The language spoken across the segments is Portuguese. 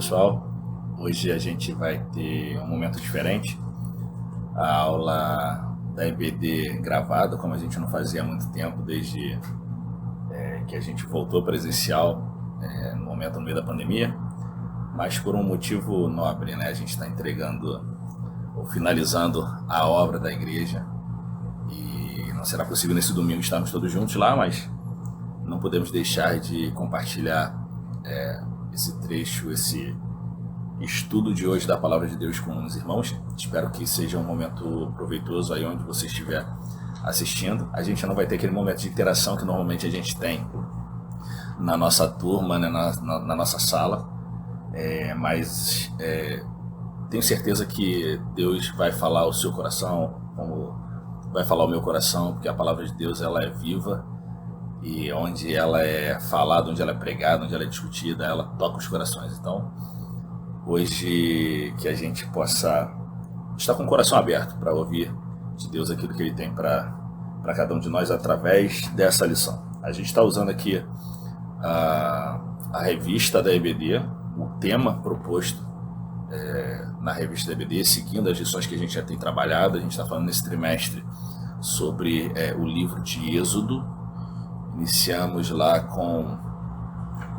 pessoal, hoje a gente vai ter um momento diferente, a aula da EBD gravada, como a gente não fazia há muito tempo, desde que a gente voltou presencial no momento no meio da pandemia, mas por um motivo nobre, né? A gente está entregando ou finalizando a obra da igreja e não será possível nesse domingo estarmos todos juntos lá, mas não podemos deixar de compartilhar esse trecho, esse estudo de hoje da Palavra de Deus com os irmãos. Espero que seja um momento proveitoso aí onde você estiver assistindo. A gente não vai ter aquele momento de interação que normalmente a gente tem na nossa turma, né, na nossa sala, mas tenho certeza que Deus vai falar o seu coração, como vai falar o meu coração, porque a Palavra de Deus ela é viva, e onde ela é falada, onde ela é pregada, onde ela é discutida, ela toca os corações. Então, hoje que a gente possa estar com o coração aberto para ouvir de Deus aquilo que Ele tem para cada um de nós através dessa lição. A gente está usando aqui a revista da EBD, o tema proposto na revista da EBD, seguindo as lições que a gente já tem trabalhado. A gente está falando nesse trimestre sobre o livro de Êxodo. Iniciamos lá com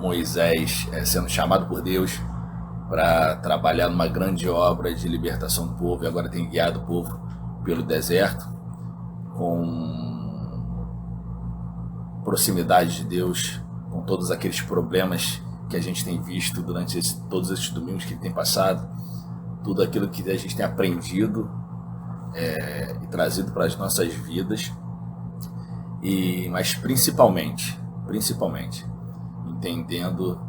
Moisés sendo chamado por Deus para trabalhar numa grande obra de libertação do povo, e agora tem guiado o povo pelo deserto, com proximidade de Deus, com todos aqueles problemas que a gente tem visto durante todos esses domingos que ele tem passado, tudo aquilo que a gente tem aprendido e trazido para as nossas vidas. Mas principalmente entendendo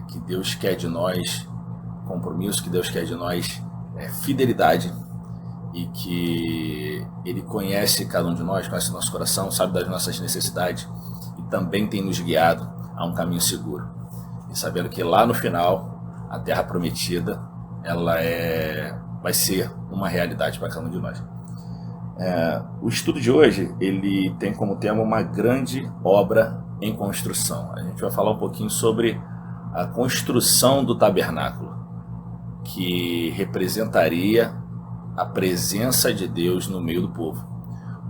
que Deus quer de nós compromisso, que Deus quer de nós fidelidade, e que Ele conhece cada um de nós, conhece o nosso coração, sabe das nossas necessidades e também tem nos guiado a um caminho seguro. E sabendo que lá no final, a terra prometida, ela vai ser uma realidade para cada um de nós. O estudo de hoje ele tem como tema uma grande obra em construção. A gente vai falar um pouquinho sobre a construção do tabernáculo, que representaria a presença de Deus no meio do povo.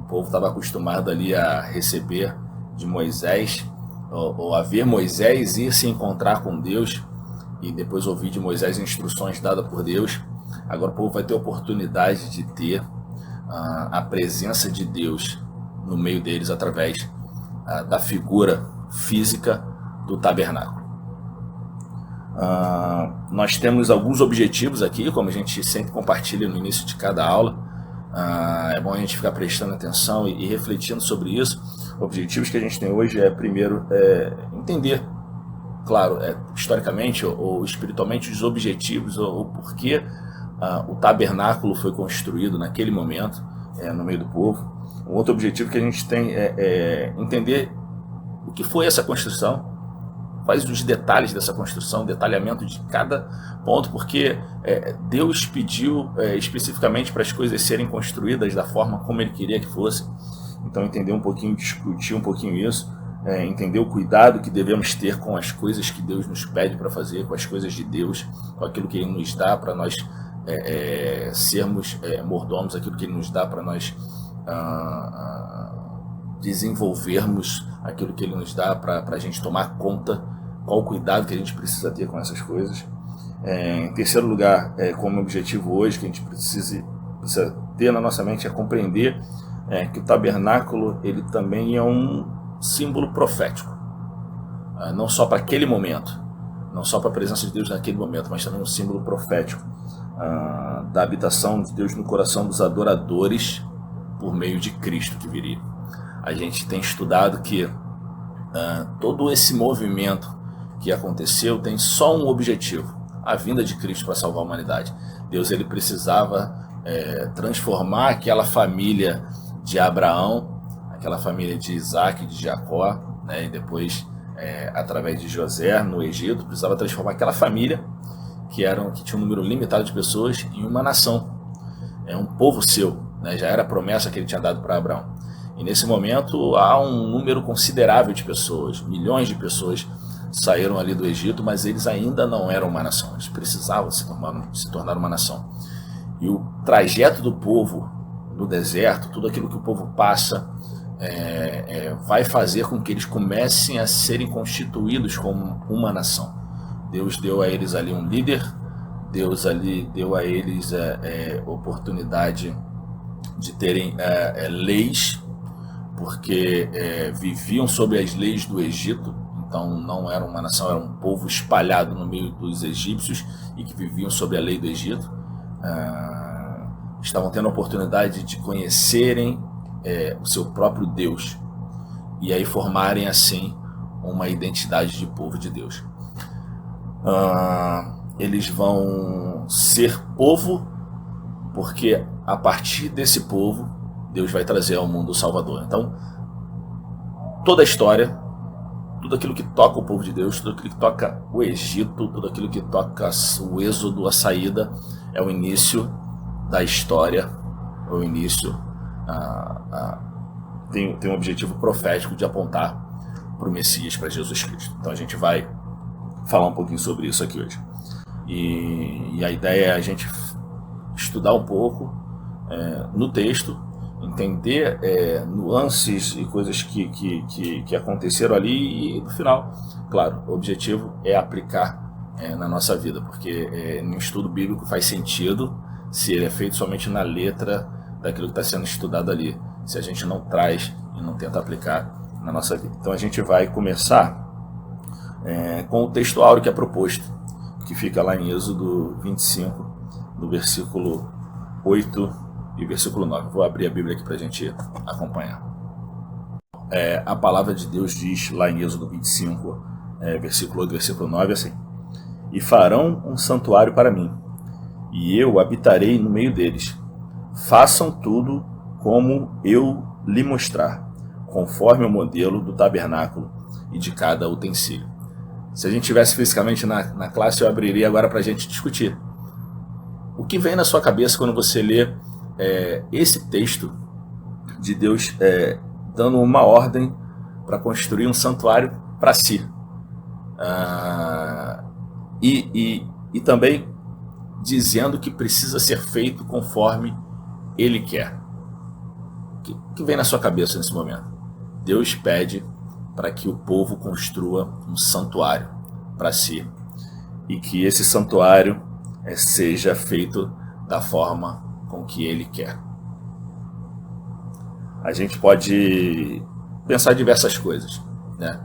O povo estava acostumado ali a receber de Moisés, ou a ver Moisés ir se encontrar com Deus e depois ouvir de Moisés instruções dadas por Deus. Agora o povo vai ter a oportunidade de ter a presença de Deus no meio deles através da figura física do tabernáculo. Nós temos alguns objetivos aqui, como a gente sempre compartilha no início de cada aula. É bom a gente ficar prestando atenção e refletindo sobre isso. Objetivos que a gente tem hoje primeiro, entender, claro, historicamente ou espiritualmente, os objetivos, o porquê o tabernáculo foi construído naquele momento no meio do povo. Um outro objetivo que a gente tem é entender o que foi essa construção, quais os detalhes dessa construção, detalhamento de cada ponto, porque Deus pediu especificamente para as coisas serem construídas da forma como Ele queria que fosse. Então entender um pouquinho, discutir um pouquinho isso, entender o cuidado que devemos ter com as coisas que Deus nos pede para fazer, com as coisas de Deus, com aquilo que Ele nos dá para nós sermos mordomos, aquilo que Ele nos dá para nós desenvolvermos aquilo que Ele nos dá para a gente tomar conta, qual o cuidado que a gente precisa ter com essas coisas. Em terceiro lugar, como objetivo hoje que a gente precisa ter na nossa mente é compreender que o tabernáculo ele também é um símbolo profético, não só para aquele momento, não só para a presença de Deus naquele momento, mas também um símbolo profético da habitação de Deus no coração dos adoradores por meio de Cristo que viria. A gente tem estudado que todo esse movimento que aconteceu tem só um objetivo: a vinda de Cristo para salvar a humanidade. Deus ele precisava transformar aquela família de Abraão, aquela família de Isaac, de Jacó, né, e depois através de José no Egito, precisava transformar aquela família que tinha um número limitado de pessoas em uma nação, um povo seu, né, já era a promessa que ele tinha dado para Abraão. E nesse momento há um número considerável de pessoas, milhões de pessoas saíram ali do Egito, mas eles ainda não eram uma nação, eles precisavam se tornar uma nação. E o trajeto do povo no deserto, tudo aquilo que o povo passa, vai fazer com que eles comecem a serem constituídos como uma nação. Deus deu a eles ali um líder, Deus ali deu a eles oportunidade de terem leis, porque viviam sob as leis do Egito. Então não era uma nação, era um povo espalhado no meio dos egípcios e que viviam sob a lei do Egito. Estavam tendo a oportunidade de conhecerem o seu próprio Deus e aí formarem assim uma identidade de povo de Deus. Eles vão ser povo porque a partir desse povo Deus vai trazer ao mundo o Salvador. Então toda a história, tudo aquilo que toca o povo de Deus, tudo aquilo que toca o Egito, tudo aquilo que toca o êxodo, a saída, é o início da história, é o início, tem um objetivo profético de apontar para o Messias, para Jesus Cristo. Então a gente vai falar um pouquinho sobre isso aqui hoje. E a ideia é a gente estudar um pouco no texto, entender nuances e coisas que aconteceram ali, e no final, claro, o objetivo é aplicar na nossa vida, porque no estudo bíblico faz sentido se ele é feito somente na letra daquilo que está sendo estudado ali, se a gente não traz e não tenta aplicar na nossa vida. Então a gente vai começar com o texto áureo que é proposto, que fica lá em Êxodo 25, no versículo 8 e versículo 9. Vou abrir a Bíblia aqui para a gente acompanhar. A palavra de Deus diz lá em Êxodo 25, versículo 8 e versículo 9, assim: E farão um santuário para mim, e eu habitarei no meio deles. Façam tudo como eu lhe mostrar, conforme o modelo do tabernáculo e de cada utensílio. Se a gente estivesse fisicamente na classe, eu abriria agora para a gente discutir. O que vem na sua cabeça quando você lê esse texto de Deus dando uma ordem para construir um santuário para si? E também dizendo que precisa ser feito conforme Ele quer. O que vem na sua cabeça nesse momento? Deus pede para que o povo construa um santuário para si, e que esse santuário seja feito da forma com que Ele quer. A gente pode pensar diversas coisas, né?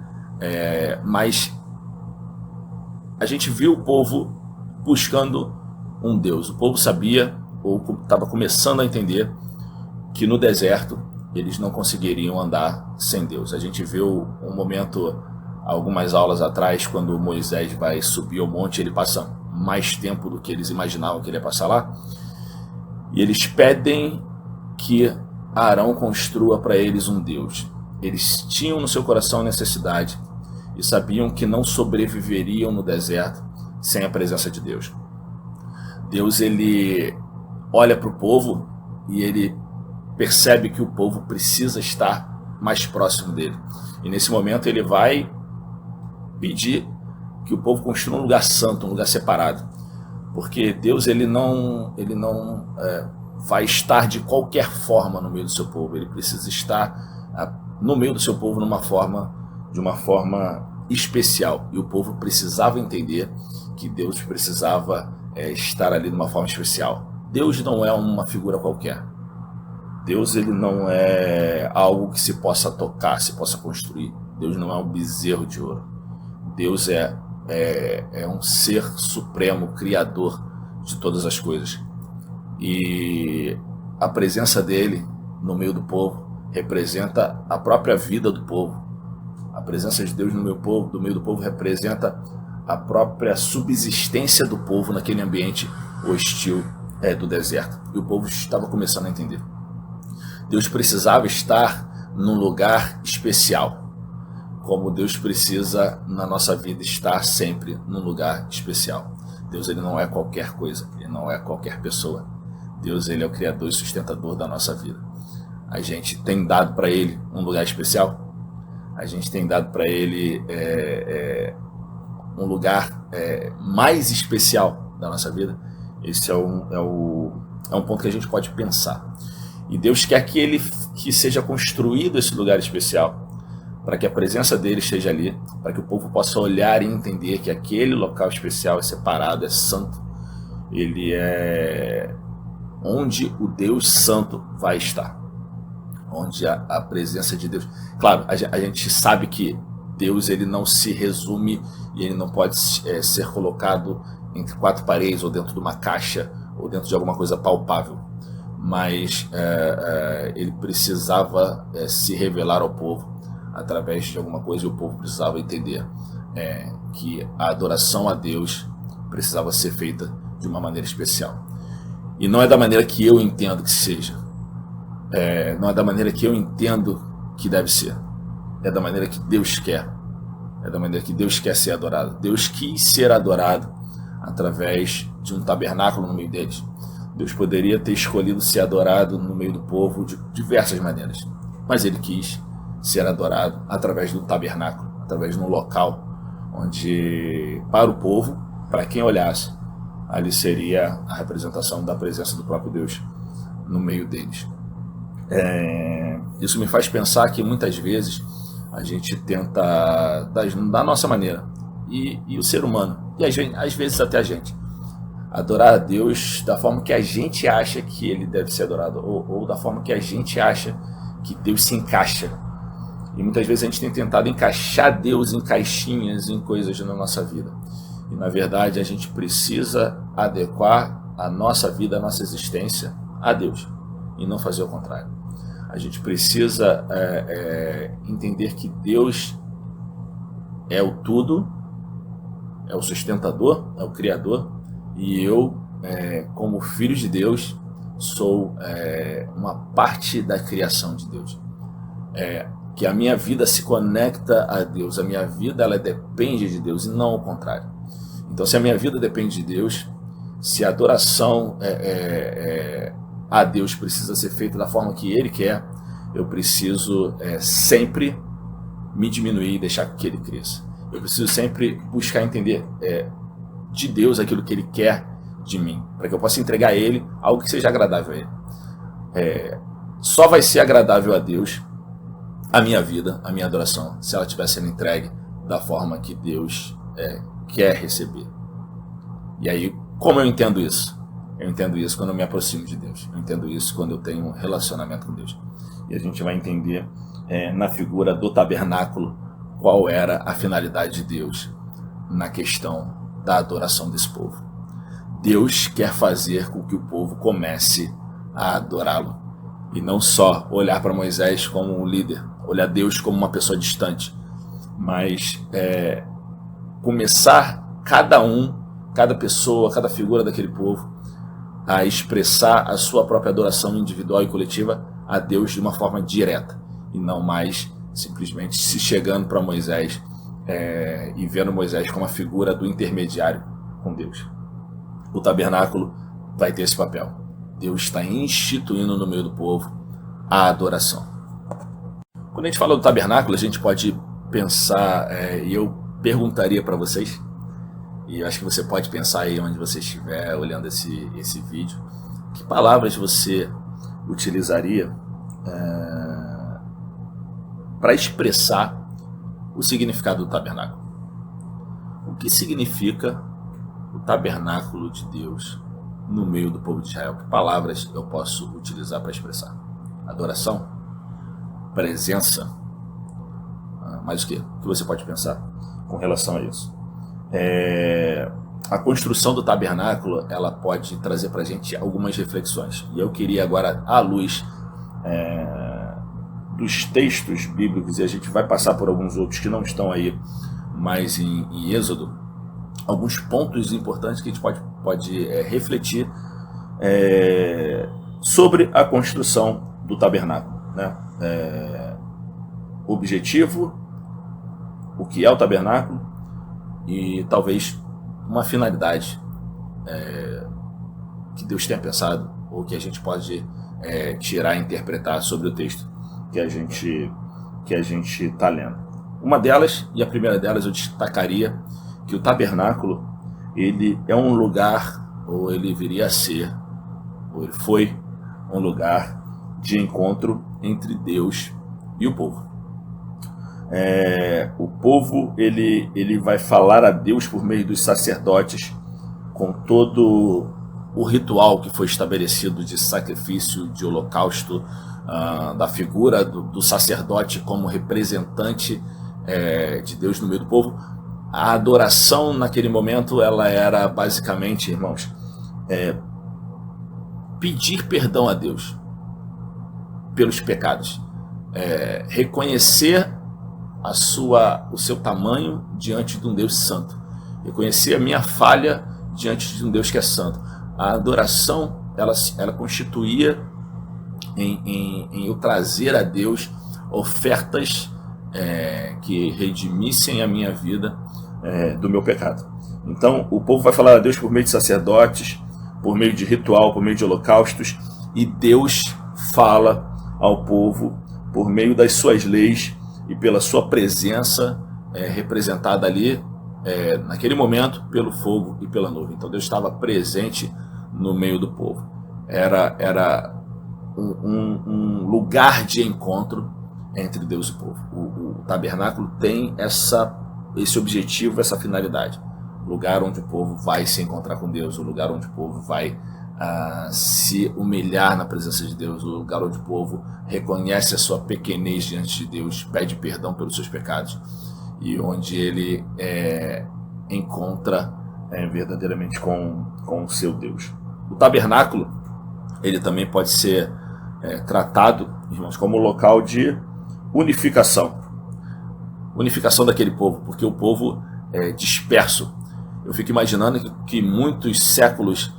Mas a gente viu o povo buscando um Deus. O povo sabia, ou estava começando a entender, que no deserto eles não conseguiriam andar sem Deus. A gente viu um momento, algumas aulas atrás, quando Moisés vai subir ao monte, ele passa mais tempo do que eles imaginavam que ele ia passar lá, e eles pedem que Arão construa para eles um Deus. Eles tinham no seu coração a necessidade e sabiam que não sobreviveriam no deserto sem a presença de Deus. Deus, ele olha para o povo e ele percebe que o povo precisa estar mais próximo dele. E nesse momento ele vai pedir que o povo construa um lugar santo, um lugar separado. Porque Deus, ele não vai estar de qualquer forma no meio do seu povo. Ele precisa estar no meio do seu povo de uma forma especial. E o povo precisava entender que Deus precisava estar ali de uma forma especial. Deus não é uma figura qualquer. Deus, ele não é algo que se possa tocar, se possa construir. Deus não é um bezerro de ouro. Deus é um ser supremo, criador de todas as coisas. E a presença dele no meio do povo representa a própria vida do povo. A presença de Deus no meio do povo representa a própria subsistência do povo naquele ambiente hostil do deserto. E o povo estava começando a entender. Deus precisava estar num lugar especial, como Deus precisa na nossa vida estar sempre num lugar especial. Deus, ele não é qualquer coisa, ele não é qualquer pessoa. Deus, ele é o criador e sustentador da nossa vida. A gente tem dado para ele um lugar especial. A gente tem dado para ele um lugar mais especial da nossa vida, esse é um ponto que a gente pode pensar. E Deus quer que seja construído esse lugar especial, para que a presença dele esteja ali, para que o povo possa olhar e entender que aquele local especial é separado, é santo. Ele é onde o Deus Santo vai estar, onde a presença de Deus... Claro, a gente sabe que Deus ele não se resume e ele não pode ser colocado entre quatro paredes ou dentro de uma caixa ou dentro de alguma coisa palpável, mas ele precisava se revelar ao povo através de alguma coisa, e o povo precisava entender que a adoração a Deus precisava ser feita de uma maneira especial. E não é da maneira que eu entendo que seja, não é da maneira que eu entendo que deve ser, é da maneira que Deus quer, é da maneira que Deus quer ser adorado. Deus quis ser adorado através de um tabernáculo no meio deles. Deus poderia ter escolhido ser adorado no meio do povo de diversas maneiras, mas ele quis ser adorado através de um tabernáculo, através de um local onde, para o povo, para quem olhasse, ali seria a representação da presença do próprio Deus no meio deles. Isso me faz pensar que muitas vezes a gente tenta, da nossa maneira, e o ser humano, e às vezes até a gente, adorar a Deus da forma que a gente acha que ele deve ser adorado, ou da forma que a gente acha que Deus se encaixa. E muitas vezes a gente tem tentado encaixar Deus em caixinhas, em coisas na nossa vida. E na verdade a gente precisa adequar a nossa vida, a nossa existência a Deus, e não fazer o contrário. A gente precisa entender que Deus é o tudo, é o sustentador, é o criador, e eu, como filho de Deus, sou uma parte da criação de Deus. Que a minha vida se conecta a Deus, a minha vida ela depende de Deus e não o contrário. Então, se a minha vida depende de Deus, se a adoração a Deus precisa ser feita da forma que Ele quer, eu preciso sempre me diminuir e deixar que Ele cresça. Eu preciso sempre buscar entender de Deus aquilo que Ele quer de mim, para que eu possa entregar a Ele algo que seja agradável a Ele. Só vai ser agradável a Deus a minha vida, a minha adoração, se ela estiver sendo entregue da forma que Deus quer receber. E aí, como eu entendo isso? Eu entendo isso quando eu me aproximo de Deus. Eu entendo isso quando eu tenho um relacionamento com Deus. E a gente vai entender na figura do tabernáculo qual era a finalidade de Deus na questão da adoração desse povo. Deus quer fazer com que o povo comece a adorá-lo. E não só olhar para Moisés como um líder, olhar Deus como uma pessoa distante, mas começar cada pessoa, cada figura daquele povo a expressar a sua própria adoração individual e coletiva a Deus de uma forma direta, e não mais simplesmente se chegando para Moisés e vendo Moisés como a figura do intermediário com Deus. O tabernáculo vai ter esse papel. Deus está instituindo no meio do povo a adoração. Quando a gente fala do tabernáculo, a gente pode pensar, e eu perguntaria para vocês, e eu acho que você pode pensar aí onde você estiver olhando esse vídeo, que palavras você utilizaria para expressar o significado do tabernáculo? O que significa o tabernáculo de Deus no meio do povo de Israel? Que palavras eu posso utilizar para expressar? Adoração? Presença? Mais o que? O que você pode pensar com relação a isso? A construção do tabernáculo, ela pode trazer para a gente algumas reflexões. E eu queria agora, à luz dos textos bíblicos, e a gente vai passar por alguns outros que não estão aí mais em Êxodo, alguns pontos importantes que a gente pode refletir sobre a construção do tabernáculo, né? Objetivo, o que é o tabernáculo, e talvez uma finalidade que Deus tenha pensado, ou que a gente pode tirar e interpretar sobre o texto que a gente está lendo. Uma delas, e a primeira delas, eu destacaria que o tabernáculo ele é um lugar, ou ele viria a ser, ou ele foi um lugar de encontro entre Deus e o povo. O povo ele vai falar a Deus por meio dos sacerdotes, com todo o ritual que foi estabelecido de sacrifício, de holocausto, da figura do sacerdote como representante de Deus no meio do povo. A adoração naquele momento ela era basicamente, irmãos, pedir perdão a Deus pelos pecados, reconhecer o seu tamanho diante de um Deus santo, reconhecer a minha falha diante de um Deus que é santo. A adoração ela constituía em eu trazer a Deus ofertas que redimissem a minha vida do meu pecado. Então o povo vai falar a Deus por meio de sacerdotes, por meio de ritual, por meio de holocaustos, e Deus fala ao povo por meio das suas leis e pela sua presença representada ali naquele momento pelo fogo e pela nuvem. Então Deus estava presente no meio do povo. Era um lugar de encontro entre Deus e o povo. O tabernáculo tem esse objetivo, essa finalidade. O lugar onde o povo vai se encontrar com Deus, o lugar onde o povo vai se humilhar na presença de Deus, o lugar onde o povo reconhece a sua pequenez diante de Deus, pede perdão pelos seus pecados, e onde ele encontra verdadeiramente com o seu Deus. O tabernáculo ele também pode ser tratado, irmãos, como local de unificação daquele povo, porque o povo é disperso. Eu fico imaginando que muitos séculos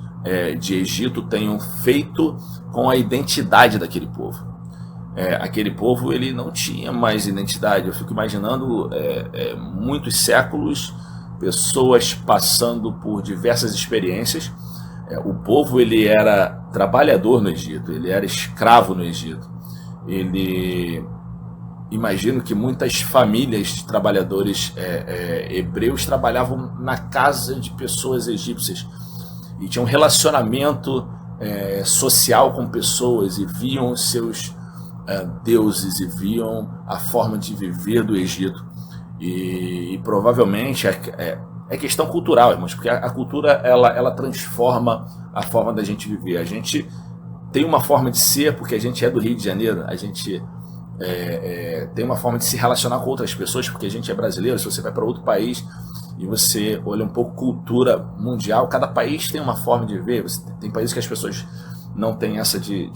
de Egito tenham feito com a identidade daquele povo. Aquele povo ele não tinha mais identidade. Eu fico imaginando muitos séculos, pessoas passando por diversas experiências. O povo ele era trabalhador no Egito, ele era escravo no Egito. Imagino que muitas famílias de trabalhadores hebreus trabalhavam na casa de pessoas egípcias e tinham um relacionamento social com pessoas, e viam os seus deuses, e viam a forma de viver do Egito. E provavelmente é questão cultural, irmãos, porque a cultura ela transforma a forma da gente viver. A gente tem uma forma de ser porque a gente é do Rio de Janeiro, a gente tem uma forma de se relacionar com outras pessoas porque a gente é brasileiro. Se você vai para outro país e você olha um pouco cultura mundial, cada país tem uma forma de viver. Tem países que as pessoas não têm essa de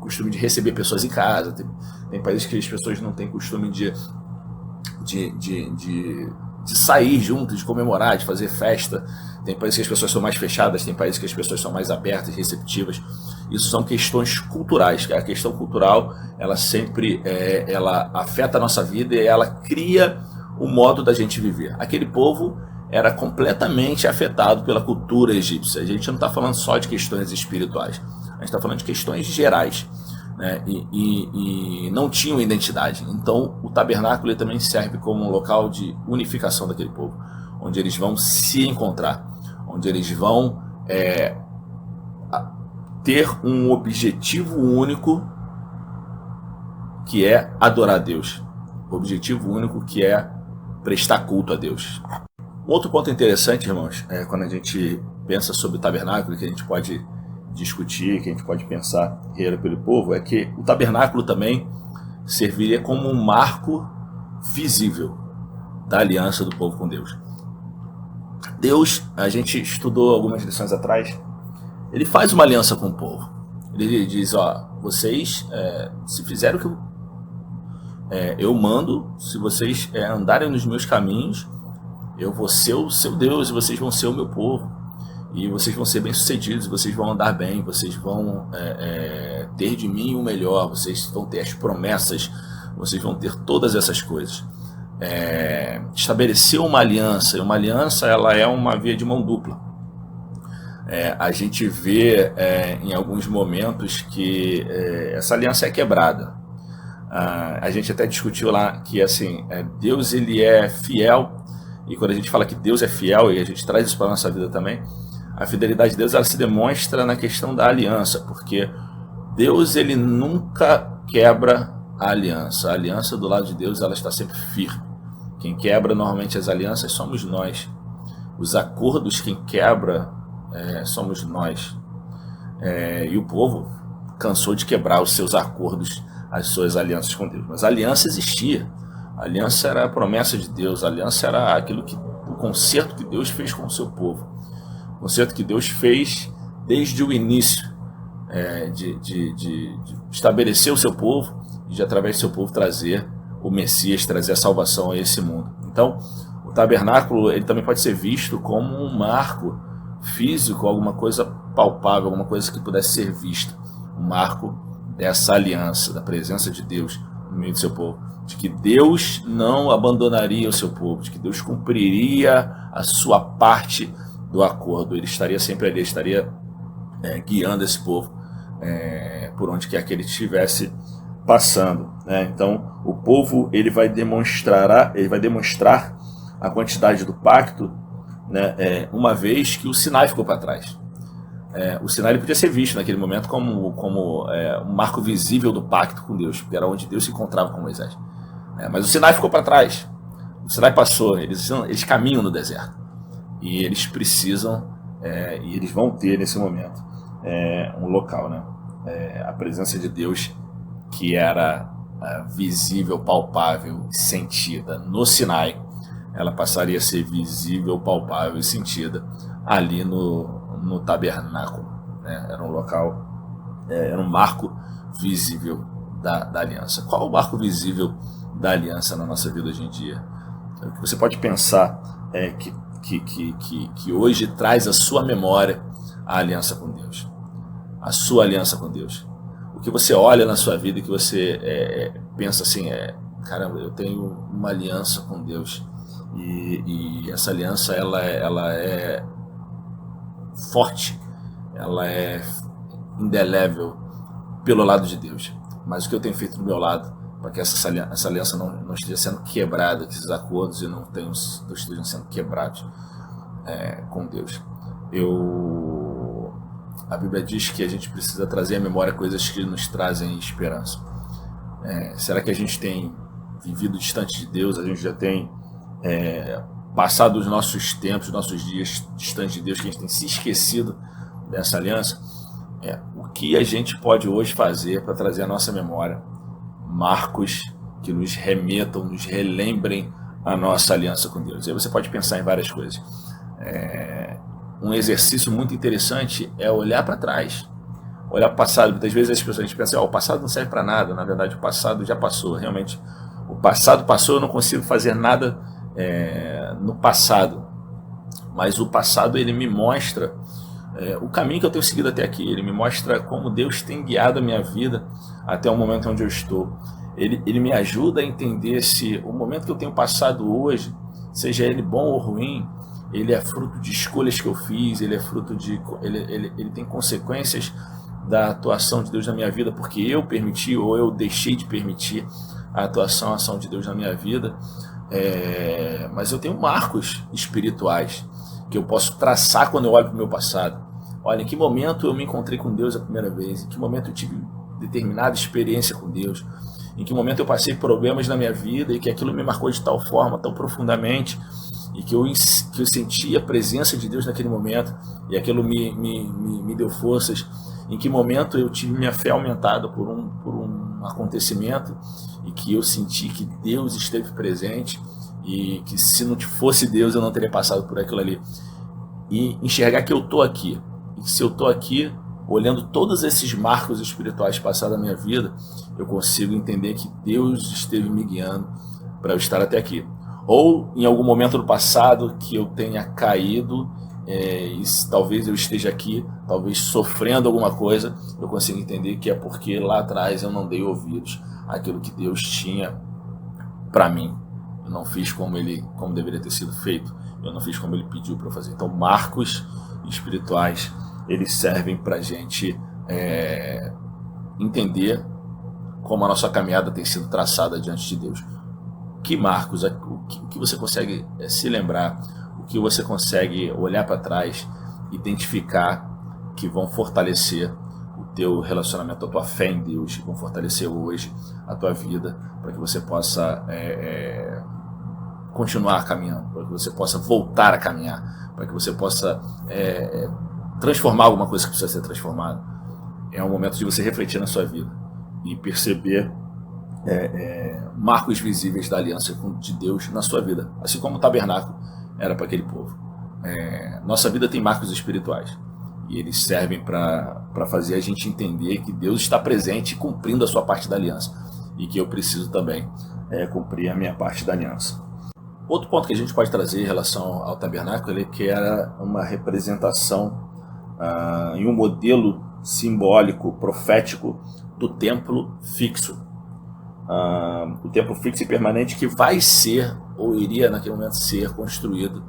costume de receber pessoas em casa, tem países que as pessoas não têm costume de sair juntos, de comemorar, de fazer festa. Tem países que as pessoas são mais fechadas, tem países que as pessoas são mais abertas, receptivas. Isso são questões culturais. A questão cultural, ela sempre ela afeta a nossa vida e ela cria o modo da gente viver. Aquele povo era completamente afetado pela cultura egípcia. A gente não está falando só de questões espirituais, a gente está falando de questões gerais, né? E não tinham identidade. Então o tabernáculo ele também serve como um local de unificação daquele povo, onde eles vão se encontrar, onde eles vão ter um objetivo único, que é adorar a Deus. O objetivo único que é prestar culto a Deus. Um outro ponto interessante, irmãos, quando a gente pensa sobre o tabernáculo, que a gente pode discutir, que a gente pode pensar que era pelo povo, é que o tabernáculo também serviria como um marco visível da aliança do povo com Deus. Deus, a gente estudou algumas lições atrás, ele faz uma aliança com o povo. Ele diz, vocês se fizerem o que eu mando, se vocês andarem nos meus caminhos, eu vou ser o seu Deus e vocês vão ser o meu povo. E vocês vão ser bem-sucedidos, vocês vão andar bem, vocês vão ter de mim o melhor, vocês vão ter as promessas, vocês vão ter todas essas coisas. Estabelecer uma aliança, e uma aliança ela é uma via de mão dupla. A gente vê em alguns momentos que essa aliança é quebrada. A gente até discutiu lá que assim, Deus ele é fiel E quando a gente fala que Deus é fiel, e a gente traz isso para a nossa vida também, a fidelidade de Deus ela se demonstra na questão da aliança, porque Deus ele nunca quebra a aliança. A aliança do lado de Deus ela está sempre firme. Quem quebra normalmente as alianças somos nós. Os acordos quem quebra somos nós. E o povo cansou de quebrar os seus acordos, as suas alianças com Deus. Mas a aliança existia. A aliança era a promessa de Deus. A aliança era aquilo o concerto que Deus fez com o seu povo. O concerto que Deus fez desde o início de estabelecer o seu povo e de através do seu povo trazer o Messias, trazer a salvação a esse mundo. Então, o tabernáculo ele também pode ser visto como um marco físico, alguma coisa palpável, alguma coisa que pudesse ser vista, um marco dessa aliança, da presença de Deus no meio do seu povo, de que Deus não abandonaria o seu povo, de que Deus cumpriria a sua parte do acordo, ele estaria sempre ali, estaria guiando esse povo por onde quer que ele estivesse passando, né? Então o povo ele vai demonstrar a quantidade do pacto, né? Uma vez que o Sinai ficou para trás. O Sinai ele podia ser visto naquele momento como um marco visível do pacto com Deus, porque era onde Deus se encontrava com Moisés. Mas o Sinai ficou para trás. O Sinai passou, eles caminham no deserto e eles precisam e eles vão ter nesse momento um local, né? A presença de Deus que era visível, palpável, sentida no Sinai, ela passaria a ser visível, palpável e sentida ali no tabernáculo, né? Era um local, era um marco visível da aliança. Qual o marco visível da aliança na nossa vida hoje em dia? O que você pode pensar que hoje traz à sua memória a aliança com Deus, a sua aliança com Deus. O que você olha na sua vida e que você pensa assim, caramba, eu tenho uma aliança com Deus e essa aliança ela é forte, ela é indelével pelo lado de Deus. Mas o que eu tenho feito do meu lado para que essa aliança não esteja sendo quebrada, que esses acordos não estejam sendo quebrados com Deus? A Bíblia diz que a gente precisa trazer à memória coisas que nos trazem esperança. Será que a gente tem vivido distante de Deus? A gente já tem passado os nossos tempos, os nossos dias distante de Deus, que a gente tem se esquecido dessa aliança? O que a gente pode hoje fazer para trazer à nossa memória marcos que nos remetam, nos relembrem a nossa aliança com Deus? E aí você pode pensar em várias coisas. Um exercício muito interessante é olhar para trás, olhar para o passado. Muitas vezes as pessoas pensam, o passado não serve para nada. Na verdade, o passado já passou. Realmente, o passado passou, eu não consigo fazer nada no passado. Mas o passado, ele me mostra o caminho que eu tenho seguido até aqui. Ele me mostra como Deus tem guiado a minha vida até o momento onde eu estou. Ele me ajuda a entender se o momento que eu tenho passado hoje, seja ele bom ou ruim, ele é fruto de escolhas que eu fiz, ele é fruto de... Ele tem consequências da atuação de Deus na minha vida, porque eu permiti ou eu deixei de permitir a ação de Deus na minha vida. Mas eu tenho marcos espirituais que eu posso traçar quando eu olho para o meu passado. Olha, em que momento eu me encontrei com Deus a primeira vez, em que momento eu tive determinada experiência com Deus, em que momento eu passei problemas na minha vida e que aquilo me marcou de tal forma, tão profundamente, e que eu senti a presença de Deus naquele momento, e aquilo me deu forças. Em que momento eu tive minha fé aumentada por um acontecimento, e que eu senti que Deus esteve presente, e que se não fosse Deus eu não teria passado por aquilo ali. E enxergar que eu estou aqui, e que se eu estou aqui, olhando todos esses marcos espirituais passados na minha vida, eu consigo entender que Deus esteve me guiando para eu estar até aqui. Ou em algum momento do passado que eu tenha caído, e talvez eu esteja aqui, talvez sofrendo alguma coisa, eu consigo entender que é porque lá atrás eu não dei ouvidos àquilo que Deus tinha para mim. Eu não fiz como deveria ter sido feito, eu não fiz como Ele pediu para eu fazer. Então, marcos espirituais, eles servem para a gente entender como a nossa caminhada tem sido traçada diante de Deus. que marcos, o que você consegue se lembrar, o que você consegue olhar para trás, identificar que vão fortalecer o teu relacionamento, a tua fé em Deus, que vão fortalecer hoje a tua vida, para que você possa continuar caminhando, para que você possa voltar a caminhar, para que você possa transformar alguma coisa que precisa ser transformada. É um momento de você refletir na sua vida e perceber marcos visíveis da aliança de Deus na sua vida, assim como o tabernáculo era para aquele povo. Nossa vida tem marcos espirituais e eles servem para fazer a gente entender que Deus está presente cumprindo a sua parte da aliança e que eu preciso também cumprir a minha parte da aliança. Outro ponto que a gente pode trazer em relação ao tabernáculo é que era uma representação em um modelo simbólico, profético do templo fixo. O templo fixo e permanente que vai ser, ou iria naquele momento ser construído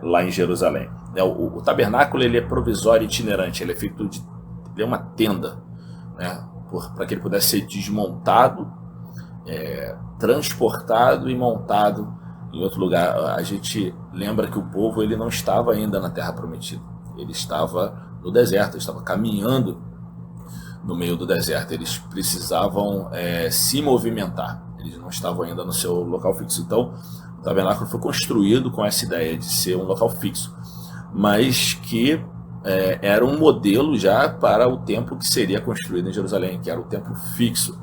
lá em Jerusalém. O tabernáculo ele é provisório e itinerante, ele é feito ele é uma tenda, né, para que ele pudesse ser desmontado, transportado e montado em outro lugar. A gente lembra que o povo ele não estava ainda na Terra Prometida, ele estava no deserto, ele estava caminhando no meio do deserto, eles precisavam se movimentar, eles não estavam ainda no seu local fixo. Então o tabernáculo foi construído com essa ideia de ser um local fixo, mas que era um modelo já para o templo que seria construído em Jerusalém, que era o templo fixo,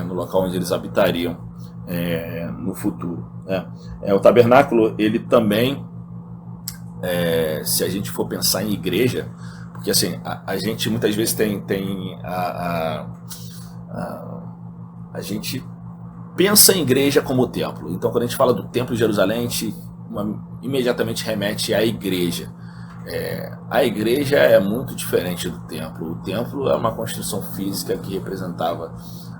no local onde eles habitariam no futuro. O tabernáculo, ele também, se a gente for pensar em igreja, porque assim, a gente muitas vezes a gente pensa em igreja como templo. Então quando a gente fala do templo de Jerusalém, a gente imediatamente remete à igreja. A igreja é muito diferente do templo. O templo é uma construção física que representava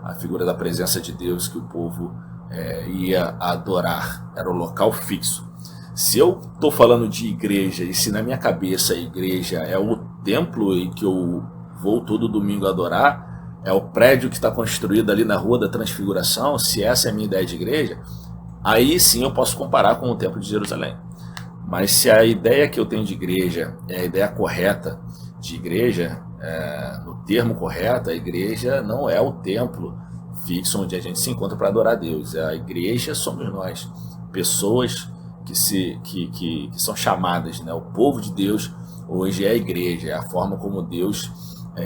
a figura da presença de Deus que o povo ia adorar, era o local fixo. Se eu estou falando de igreja e se na minha cabeça a igreja é o templo em que eu vou todo domingo adorar, é o prédio que está construído ali na Rua da Transfiguração, se essa é a minha ideia de igreja, aí sim eu posso comparar com o Templo de Jerusalém. Mas se a ideia que eu tenho de igreja é a ideia correta de igreja, no termo correto, a igreja não é o templo fixo onde a gente se encontra para adorar a Deus. A igreja somos nós, pessoas que são chamadas, né? O povo de Deus hoje é a igreja, é a forma como Deus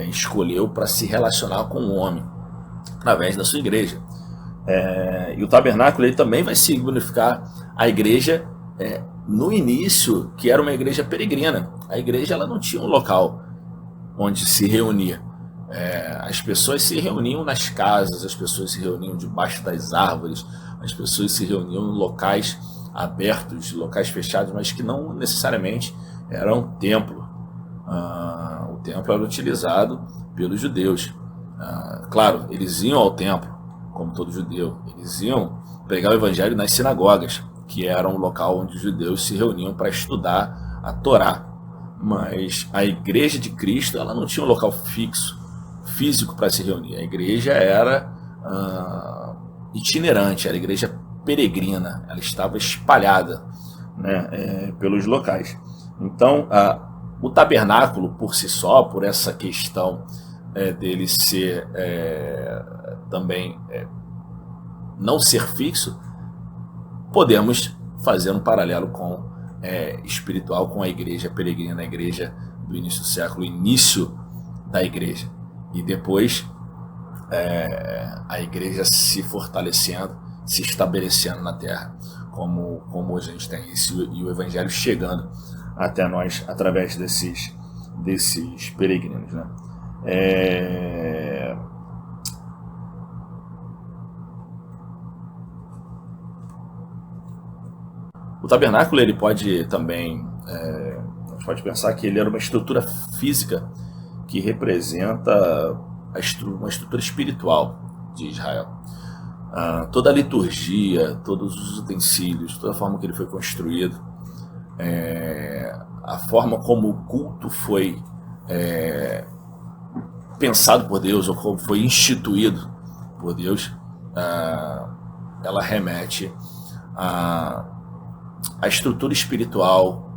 escolheu para se relacionar com o homem, através da sua igreja. E o tabernáculo ele também vai significar a igreja no início, que era uma igreja peregrina. A igreja ela não tinha um local onde se reunia. As pessoas se reuniam nas casas, as pessoas se reuniam debaixo das árvores, as pessoas se reuniam em locais abertos, locais fechados, mas que não necessariamente eram templo. O templo era utilizado pelos judeus. Claro, eles iam ao templo, como todo judeu, eles iam pregar o evangelho nas sinagogas, que era um local onde os judeus se reuniam para estudar a Torá. Mas a igreja de Cristo ela não tinha um local físico para se reunir. A igreja era itinerante, era a igreja peregrina, ela estava espalhada, né, pelos locais. Então, o tabernáculo por si só, por essa questão dele ser também não ser fixo, podemos fazer um paralelo com espiritual com a igreja peregrina, a igreja do início do século, o início da igreja, e depois a igreja se fortalecendo, se estabelecendo na terra, como hoje a gente tem isso, e o evangelho chegando até nós através desses peregrinos, né? O tabernáculo ele pode também, a gente pode pensar que ele era uma estrutura física que representa uma estrutura espiritual de Israel. Toda a liturgia, todos os utensílios, toda a forma que ele foi construído, a forma como o culto foi pensado por Deus, ou como foi instituído por Deus, ela remete à estrutura espiritual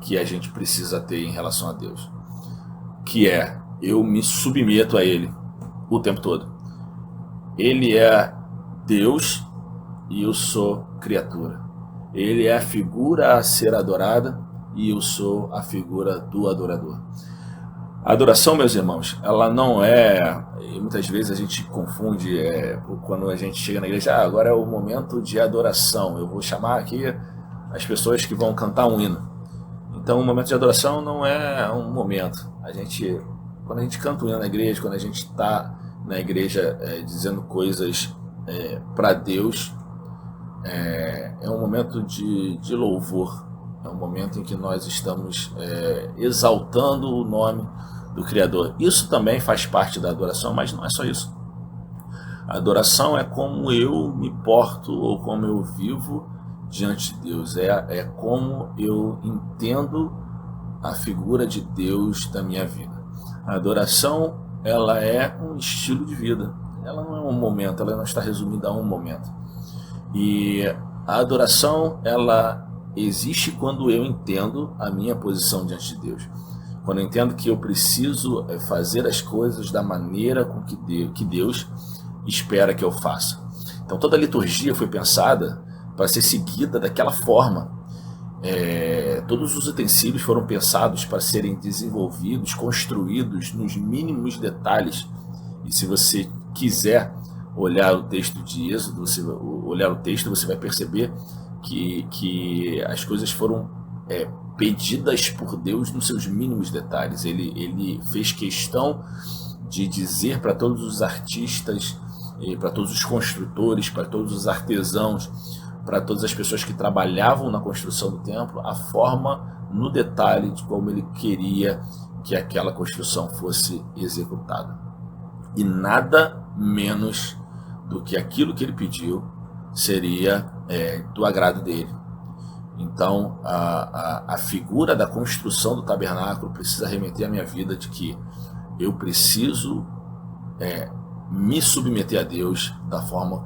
que a gente precisa ter em relação a Deus, que é: eu me submeto a Ele o tempo todo. Ele é Deus e eu sou criatura. Ele é a figura a ser adorada e eu sou a figura do adorador. A adoração, meus irmãos, ela não é... Muitas vezes a gente confunde quando a gente chega na igreja: agora é o momento de adoração, eu vou chamar aqui as pessoas que vão cantar um hino. Então, o momento de adoração não é um momento. Quando a gente canta um hino na igreja, quando a gente está na igreja dizendo coisas para Deus, é um momento de louvor. É um momento em que nós estamos exaltando o nome do Criador. Isso também faz parte da adoração, mas não é só isso. A adoração é como eu me porto ou como eu vivo diante de Deus. É como eu entendo a figura de Deus da minha vida. A adoração, ela é um estilo de vida. Ela não é um momento, ela não está resumida a um momento. E a adoração, ela existe quando eu entendo a minha posição diante de Deus. Quando eu entendo que eu preciso fazer as coisas da maneira com que Deus espera que eu faça. Então toda a liturgia foi pensada para ser seguida daquela forma. Todos os utensílios foram pensados para serem desenvolvidos, construídos nos mínimos detalhes. E se você quiser olhar o texto de Êxodo, você vai perceber que as coisas foram pedidas por Deus nos seus mínimos detalhes. Ele fez questão de dizer para todos os artistas, para todos os construtores, para todos os artesãos, para todas as pessoas que trabalhavam na construção do templo, a forma no detalhe de como ele queria que aquela construção fosse executada. E nada menos do que aquilo que ele pediu seria do agrado dele. Então, a figura da construção do tabernáculo precisa remeter à minha vida de que eu preciso me submeter a Deus da forma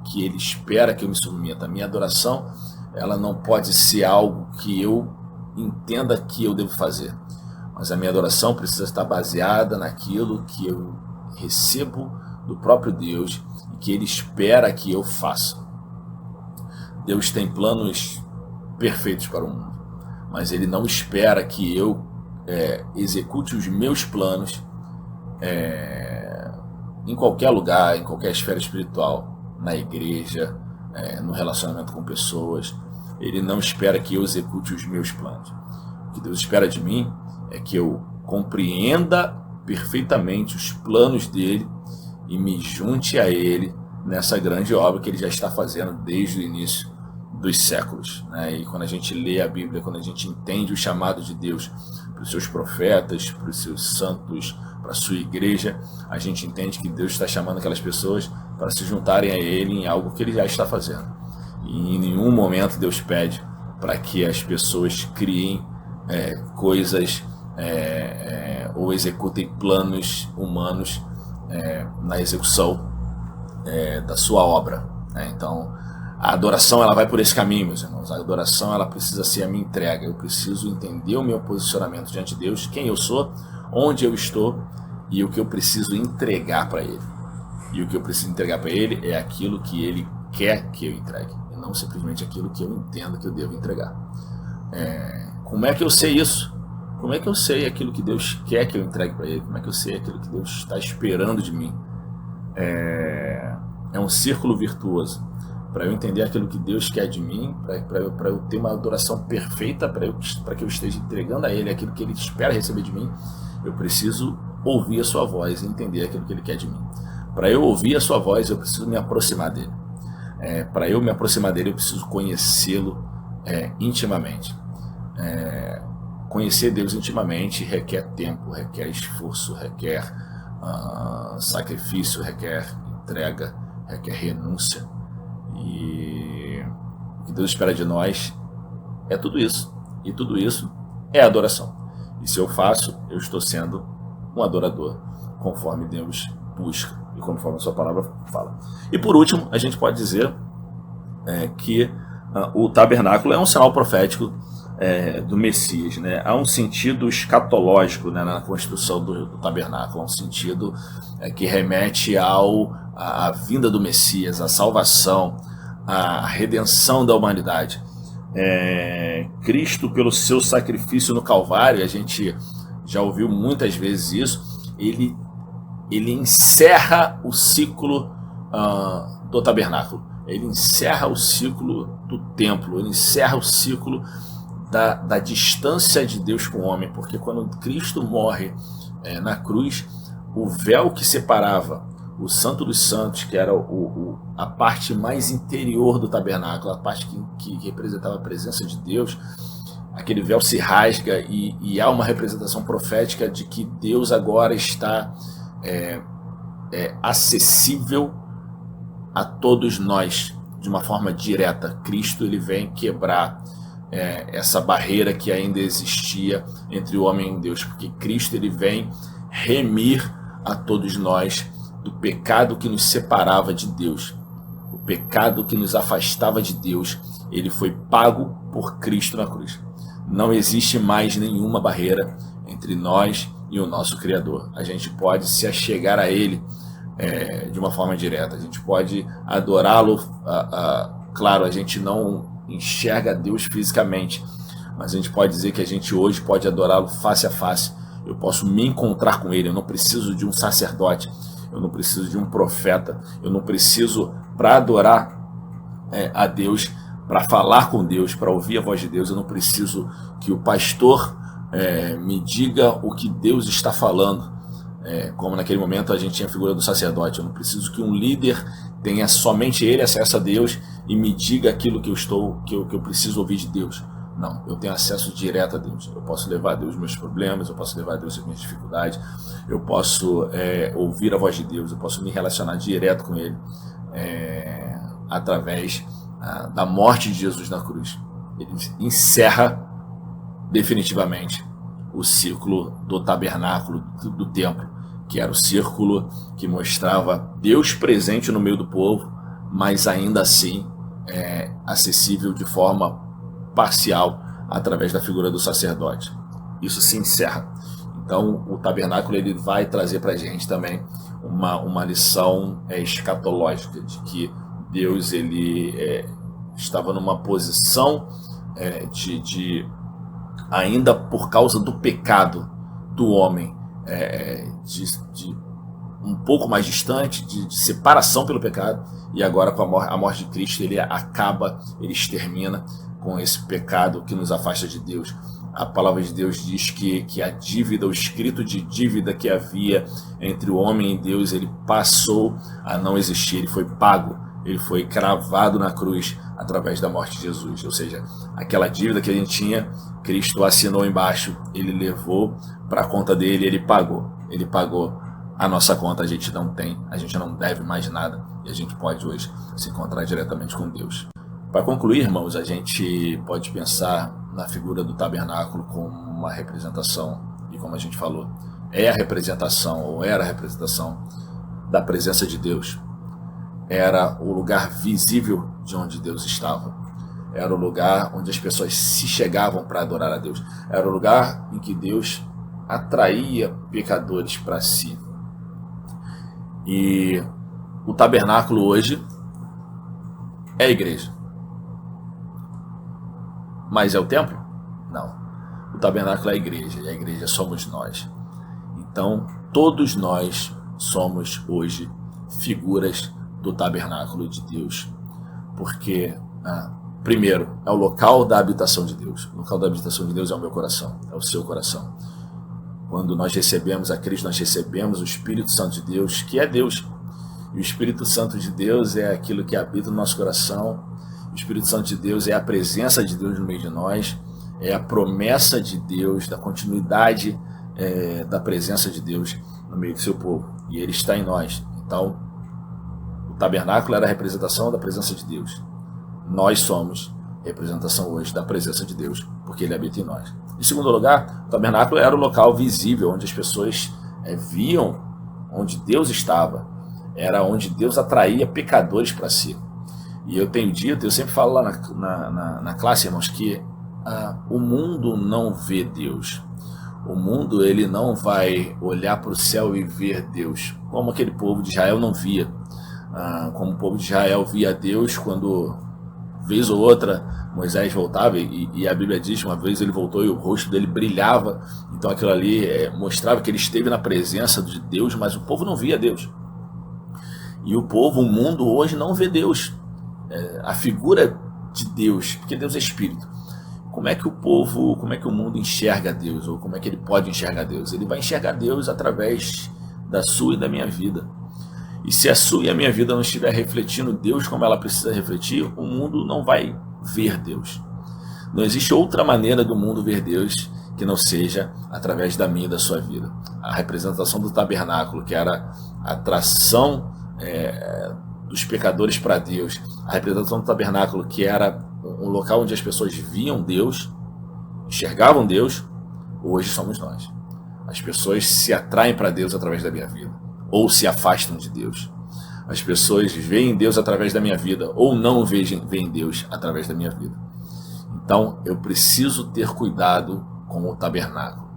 que Ele espera que eu me submeta. A minha adoração, ela não pode ser algo que eu entenda que eu devo fazer, mas a minha adoração precisa estar baseada naquilo que eu recebo do próprio Deus e que Ele espera que eu faça. Deus tem planos perfeitos para o mundo, mas Ele não espera que eu execute os meus planos em qualquer lugar, em qualquer esfera espiritual, na igreja, no relacionamento com pessoas. Ele não espera que eu execute os meus planos. O que Deus espera de mim é que eu compreenda perfeitamente os planos dele e me junte a ele nessa grande obra que ele já está fazendo desde o início dos séculos, né? E quando a gente lê a Bíblia, quando a gente entende o chamado de Deus para os seus profetas, para os seus santos, para a sua igreja, a gente entende que Deus está chamando aquelas pessoas para se juntarem a Ele em algo que Ele já está fazendo. E em nenhum momento Deus pede para que as pessoas criem coisas ou executem planos humanos na execução da sua obra, né? Então, a adoração, ela vai por esse caminho, meus irmãos. A adoração, ela precisa ser a minha entrega. Eu preciso entender o meu posicionamento diante de Deus, quem eu sou, onde eu estou e o que eu preciso entregar para Ele. E o que eu preciso entregar para Ele é aquilo que Ele quer que eu entregue, e não simplesmente aquilo que eu entendo que eu devo entregar. Como é que eu sei isso? Como é que eu sei aquilo que Deus quer que eu entregue para Ele? Como é que eu sei aquilo que Deus está esperando de mim? É um círculo virtuoso. Para eu entender aquilo que Deus quer de mim, para eu ter uma adoração perfeita, para que eu esteja entregando a Ele aquilo que Ele espera receber de mim, eu preciso ouvir a sua voz e entender aquilo que Ele quer de mim. Para eu ouvir a sua voz, eu preciso me aproximar dEle. Para eu me aproximar dEle, eu preciso conhecê-lo intimamente. Conhecer Deus intimamente requer tempo, requer esforço, requer sacrifício, requer entrega, requer renúncia. E o que Deus espera de nós é tudo isso. E tudo isso é adoração. E se eu faço, eu estou sendo um adorador, conforme Deus busca e conforme a sua palavra fala. E por último, a gente pode dizer que o tabernáculo é um sinal profético do Messias, né? Há um sentido escatológico, né, na construção do tabernáculo, há um sentido que remete à vinda do Messias, à salvação, à redenção da humanidade. Cristo, pelo seu sacrifício no Calvário, a gente já ouviu muitas vezes isso, ele encerra o ciclo do tabernáculo, ele encerra o ciclo do templo, ele encerra o ciclo da distância de Deus com o homem, porque quando Cristo morre na cruz, o véu que separava o Santo dos Santos, que era a parte mais interior do tabernáculo, a parte que representava a presença de Deus, aquele véu se rasga e há uma representação profética de que Deus agora está acessível a todos nós de uma forma direta. Cristo ele vem quebrar essa barreira que ainda existia entre o homem e Deus, porque Cristo ele vem remir a todos nós do pecado que nos separava de Deus, o pecado que nos afastava de Deus. Ele foi pago por Cristo na cruz. Não existe mais nenhuma barreira entre nós e o nosso Criador. A gente pode se achegar a Ele de uma forma direta, a gente pode adorá-lo. Claro, a gente não enxerga Deus fisicamente, mas a gente pode dizer que a gente hoje pode adorá-lo face a face. Eu posso me encontrar com Ele, eu não preciso de um sacerdote, eu não preciso de um profeta, eu não preciso, para adorar a Deus, para falar com Deus, para ouvir a voz de Deus, eu não preciso que o pastor me diga o que Deus está falando, como naquele momento a gente tinha a figura do sacerdote. Eu não preciso que um líder tenha somente ele acesso a Deus e me diga aquilo que eu preciso ouvir de Deus. Não, eu tenho acesso direto a Deus. Eu posso levar a Deus meus problemas, eu posso levar a Deus as minhas dificuldades, eu posso ouvir a voz de Deus, eu posso me relacionar direto com Ele através da morte de Jesus na cruz. Ele encerra definitivamente o ciclo do tabernáculo, do templo, que era o círculo que mostrava Deus presente no meio do povo, mas ainda assim acessível de forma parcial através da figura do sacerdote. Isso se encerra. Então o tabernáculo ele vai trazer para a gente também uma lição escatológica de que Deus ele estava numa posição de ainda por causa do pecado do homem, de um pouco mais distante, de separação pelo pecado, e agora com a morte de Cristo ele extermina com esse pecado que nos afasta de Deus. A palavra de Deus diz que a dívida, o escrito de dívida que havia entre o homem e Deus, ele passou a não existir, ele foi pago, ele foi cravado na cruz através da morte de Jesus. Ou seja, aquela dívida que a gente tinha, Cristo assinou embaixo, ele levou para a conta dele, ele pagou a nossa conta, a gente não tem, a gente não deve mais nada, e a gente pode hoje se encontrar diretamente com Deus. Para concluir, irmãos, a gente pode pensar na figura do tabernáculo como uma representação, e como a gente falou, era a representação da presença de Deus. Era o lugar visível de onde Deus estava. Era o lugar onde as pessoas se chegavam para adorar a Deus. Era o lugar em que Deus atraía pecadores para si. E o tabernáculo hoje é a igreja. Mas é o templo? Não. O tabernáculo é a igreja, e a igreja somos nós. Então, todos nós somos hoje figuras do tabernáculo de Deus. Porque, primeiro, é o local da habitação de Deus. O local da habitação de Deus é o meu coração, é o seu coração. Quando nós recebemos a Cristo, nós recebemos o Espírito Santo de Deus, que é Deus. E o Espírito Santo de Deus é aquilo que habita no nosso coração. O Espírito Santo de Deus é a presença de Deus no meio de nós, é a promessa de Deus, da continuidade da presença de Deus no meio do seu povo. E Ele está em nós. Então, o tabernáculo era a representação da presença de Deus. Nós somos representação hoje da presença de Deus, porque Ele habita em nós. Em segundo lugar, o tabernáculo era o local visível, onde as pessoas viam onde Deus estava. Era onde Deus atraía pecadores para si. E eu tenho dito, eu sempre falo lá na classe, irmãos, que o mundo não vê Deus. O mundo, ele não vai olhar para o céu e ver Deus, como aquele povo de Israel não via. Como o povo de Israel via Deus quando, vez ou outra, Moisés voltava, e a Bíblia diz que uma vez ele voltou e o rosto dele brilhava. Então aquilo ali mostrava que ele esteve na presença de Deus, mas o povo não via Deus. E o mundo hoje não vê Deus, a figura de Deus, porque Deus é Espírito. Como é que o mundo enxerga Deus, ou como é que ele pode enxergar Deus? Ele vai enxergar Deus através da sua e da minha vida. E se a sua e a minha vida não estiver refletindo Deus como ela precisa refletir, o mundo não vai ver Deus. Não existe outra maneira do mundo ver Deus que não seja através da minha e da sua vida. A representação do tabernáculo, que era a atração dos pecadores para Deus, a representação do tabernáculo, que era um local onde as pessoas viam Deus, enxergavam Deus, hoje somos nós. As pessoas se atraem para Deus através da minha vida, ou se afastam de Deus. As pessoas veem Deus através da minha vida, ou não veem Deus através da minha vida. Então, eu preciso ter cuidado com o tabernáculo.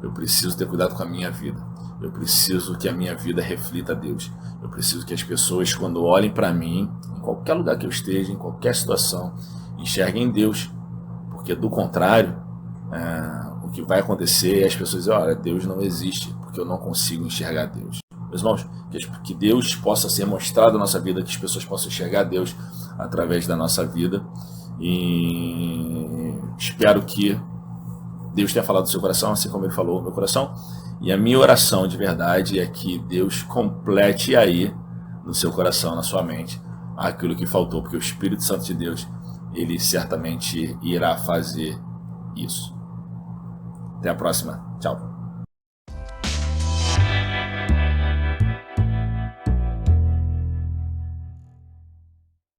Eu preciso ter cuidado com a minha vida. Eu preciso que a minha vida reflita a Deus. Eu preciso que as pessoas, quando olhem para mim, em qualquer lugar que eu esteja, em qualquer situação, enxerguem Deus. Porque, do contrário, o que vai acontecer é as pessoas dizem, olha, Deus não existe, porque eu não consigo enxergar Deus. Meus irmãos, que Deus possa ser mostrado na nossa vida, que as pessoas possam enxergar Deus através da nossa vida. E espero que Deus tenha falado do seu coração, assim como Ele falou no meu coração. E a minha oração de verdade é que Deus complete aí no seu coração, na sua mente, aquilo que faltou, porque o Espírito Santo de Deus, Ele certamente irá fazer isso. Até a próxima. Tchau.